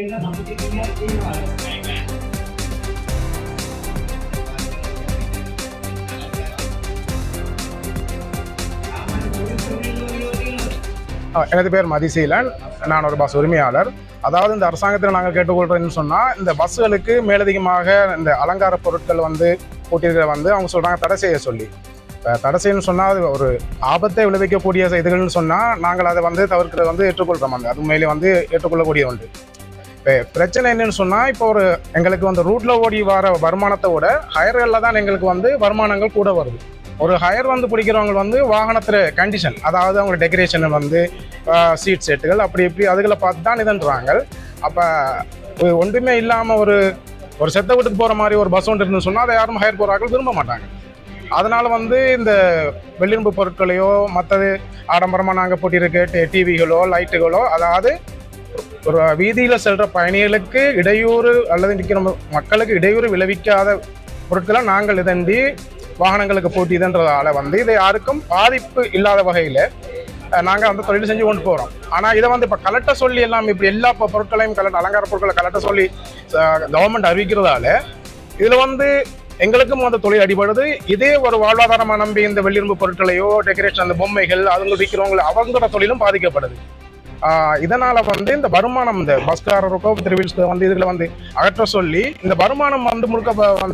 எனது பேர் மதிசீலன். நான் ஒரு பஸ் உரிமையாளர். அதாவது இந்த அரசாங்கத்தில் நாங்கள் கேட்டுக்கொள்கிறேன்னு சொன்னால், இந்த பஸ்ஸுகளுக்கு மேலதிகமாக இந்த அலங்கார பொருட்கள் போட்டிருக்கிற அவங்க சொல்கிறாங்க தடை செய்ய சொல்லி. இப்போ தடை செய்யணும்னு சொன்னால் அது ஒரு ஆபத்தை விளைவிக்கக்கூடிய இதுகள்னு சொன்னால் நாங்கள் அதை தவிர்க்கிறத ஏற்றுக்கொள்கிறோம். அது உண்மையிலே ஏற்றுக்கொள்ளக்கூடிய ஒன்று. இப்போ பிரச்சனை என்னன்னு சொன்னால், இப்போ எங்களுக்கு ரூட்டில் ஓடி வர வருமானத்தை விட ஹயர்களில் தான் எங்களுக்கு வருமானங்கள் கூட வருது. ஒரு ஹயர் பிடிக்கிறவங்க வாகனத்தில் கண்டிஷன், அதாவது அவங்க டெக்கரேஷன் சீட் செட்டுகள் அப்படி இப்படி அதுகளை பார்த்து தான் இதுன்றாங்க. அப்போ ஒன்றுமே இல்லாமல் ஒரு செத்த வீட்டுக்கு போகிற மாதிரி ஒரு பஸ் ஒன்று இருந்துன்னு சொன்னால் அதை யாரும் ஹயர் போகிறார்கள் விரும்ப மாட்டாங்க. அதனால் இந்த வெள்ளிரும்பு பொருட்களையோ மற்றது ஆடம்பரமாக நாங்கள் போட்டிருக்க டிவிகளோ லைட்டுகளோ, அதாவது ஒரு வீதியில் செல்கிற பயணிகளுக்கு இடையூறு அல்லது நிற்கிற மக்களுக்கு இடையூறு விளைவிக்காத பொருட்களை நாங்கள் இதண்டி வாகனங்களுக்கு போட்டிதுன்றதால இதை யாருக்கும் பாதிப்பு இல்லாத வகையில் நாங்கள் அந்த தொழில் செஞ்சு கொண்டு போகிறோம். ஆனால் இதை இப்போ கலெக்ட சொல்லி எல்லாம் இப்படி எல்லா பொருட்களையும் அலங்கார பொருட்களை கலெக்ட சொல்லி கவர்மெண்ட் அறிவிக்கிறதால இதில் எங்களுக்கும் தொழில் அடிபடுது. இதே ஒரு வாழ்வாதாரமாக நம்பி இந்த வெள்ளிரும்பு பொருட்களையோ டெக்கரேஷன் அந்த பொம்மைகள் அதுங்க விற்கிறவங்க அவங்களோட தொழிலும் பாதிக்கப்படுது. இதனால் இந்த வருமானம் இந்த பஸ்காரருக்கோ திருவிழ்ஸ்க்கு இதுகளை அகற்ற சொல்லி இந்த வருமானம் முழுக்க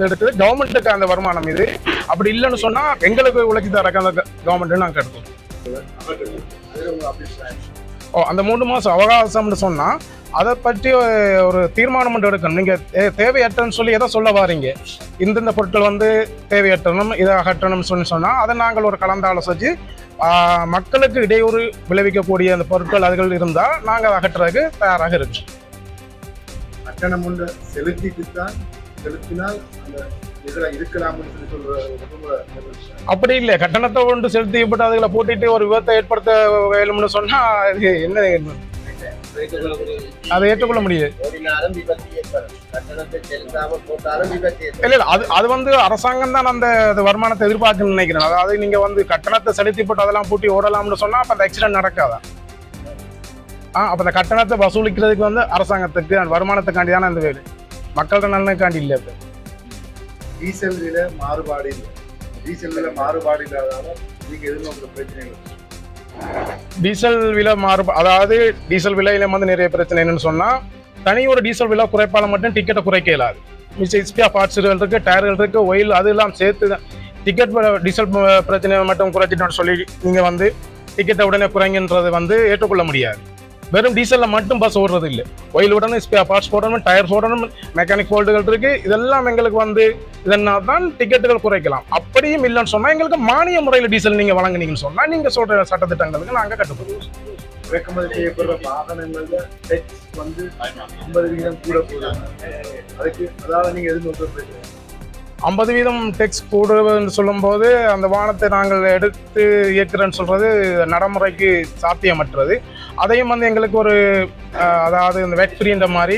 எடுக்குது கவர்மெண்ட்டுக்கு. அந்த வருமானம் இது அப்படி இல்லைன்னு சொன்னால் எங்களுக்கு உழைச்சி தரக்க அந்த கவர்மெண்ட்டு நாங்கள் எடுத்தோம். அந்த 3 மாதம் அவகாசம்னு சொன்னால் அதை பற்றி ஒரு தீர்மானம் எடுக்கணும். நீங்கள் தேவையற்றன்னு சொல்லி எதை சொல்ல வாரீங்க, இந்தந்த பொருட்கள் தேவையற்றணும் இதை அகற்றணும்னு சொன்னால் அதை நாங்கள் ஒரு கலந்து ஆலோசித்து மக்களுக்கு இடையூறு விளைவிக்கக்கூடிய அந்த பொருட்கள் அதுகள் இருந்தால் நாங்கள் அதை அகற்றுறதுக்கு தயாராக இருக்கோம். கட்டணம் ஒன்று செலுத்திட்டுத்தான் செலுத்தினால் அப்படி இல்லை, கட்டணத்தை ஒன்று செலுத்திப்பட்டு அதுகளை போட்டிட்டு ஒரு விபத்தை ஏற்படுத்த வேணும்னு சொன்னால் அது என்ன, அதை ஏற்றுக்கொள்ள முடியாது. இல்ல அது அரசாங்கம் தான் அந்த வருமானத்தை எதிர்பார்க்கணும்னு நினைக்கிறேன். அதாவது நீங்க கட்டணத்தை செலுத்தி போட்டு அதெல்லாம் பூட்டி ஓடலாம்னு சொன்னா அப்ப அந்த ஆக்சிடென்ட் நடக்காதா? அப்ப அந்த கட்டணத்தை வசூலிக்கிறதுக்கு அரசாங்கத்துக்கு அந்த வருமானத்துக்காண்டி தானே அந்த வேலை, மக்களோட நலனுக்காண்டி இல்லை. இப்ப டீசல் விலை மாறுபாடு இல்லை, டீசல் விலை மாறுபாடு இல்லாததால நீங்க எதிர்நோக்கிற பிரச்சனைகள் டீசல் விலை அதாவது டீசல் விலையில நிறைய பிரச்சனை என்னன்னு சொன்னா, தனி ஒரு டீசல் விலை குறைப்பால மட்டும் டிக்கெட்டை குறைக்க இயலாது. மிச்சம் எக்ஸ்ட்ரா பார்ட்ஸுகள் இருக்கு, டயர்கள் இருக்கு, ஒயில் அதெல்லாம் சேர்த்து தான் டிக்கெட் டீசல் பிரச்சனையை மட்டும் குறைச்சிட்டோன்னு சொல்லி நீங்க டிக்கெட்டை உடனே குறைங்கன்றது ஏற்றுக்கொள்ள முடியாது. வெறும் டீசல்ல மட்டும் பஸ் ஓடுறது இல்லை, ஒயில் உடனே ஸ்பேர் பார்ட்ஸ் போடணும், டயர் போடணும், மெக்கானிக் ஃபால்ட்டுகள் இருக்கு. இதெல்லாம் எங்களுக்கு இதனால் தான் டிக்கெட்டுகள் குறைக்கலாம். அப்படியும் இல்லைன்னு சொன்னா எங்களுக்கு மானிய முறையில் டீசல் நீங்க வழங்குனீங்கன்னு சொன்னா நீங்க சொல்ற சட்டத்திட்டங்களுக்கு நாங்க கட்டுப்படுவோம். இறக்குமதி செய்யப்படுற வாகனங்கள்ல டெக்ஸ் 50% கூட போடுறாங்க. அதுக்கு அதாவது நீங்க எதிர்நோக்க 50% டெக்ஸ் கூடுன்னு சொல்லும்போது அந்த வாகனத்தை நாங்கள் எடுத்து இயக்குறேன்னு சொல்றது நடைமுறைக்கு சாத்தியமற்றது. அதையும் எங்களுக்கு ஒரு அதாவது இந்த வெட் ஃப்ரீன்ற மாதிரி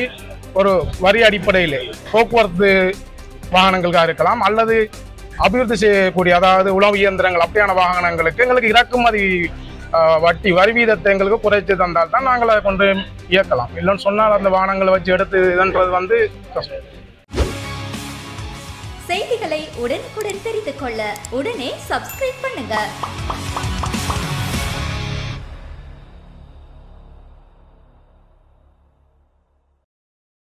ஒரு வரி அடிப்படையில் போக்குவரத்து வாகனங்களுக்காக இருக்கலாம், அல்லது அபிவிருத்தி செய்யக்கூடிய அதாவது உழவு இயந்திரங்கள் அப்படியான வாகனங்களுக்கு எங்களுக்கு இறக்குமதி வட்டி வரி வீதத்தை எங்களுக்கு குறைத்து தந்தால் தான் நாங்கள் அதை கொண்டு இயக்கலாம். இல்லைன்னு சொன்னால் அந்த வாகனங்களை வச்சு எடுத்து இதுன்றது கஷ்டம். செய்திகளை உடனுக்குடன் தெரிந்து கொள்ள உடனே சப்ஸ்கிரைப் பண்ணுங்க.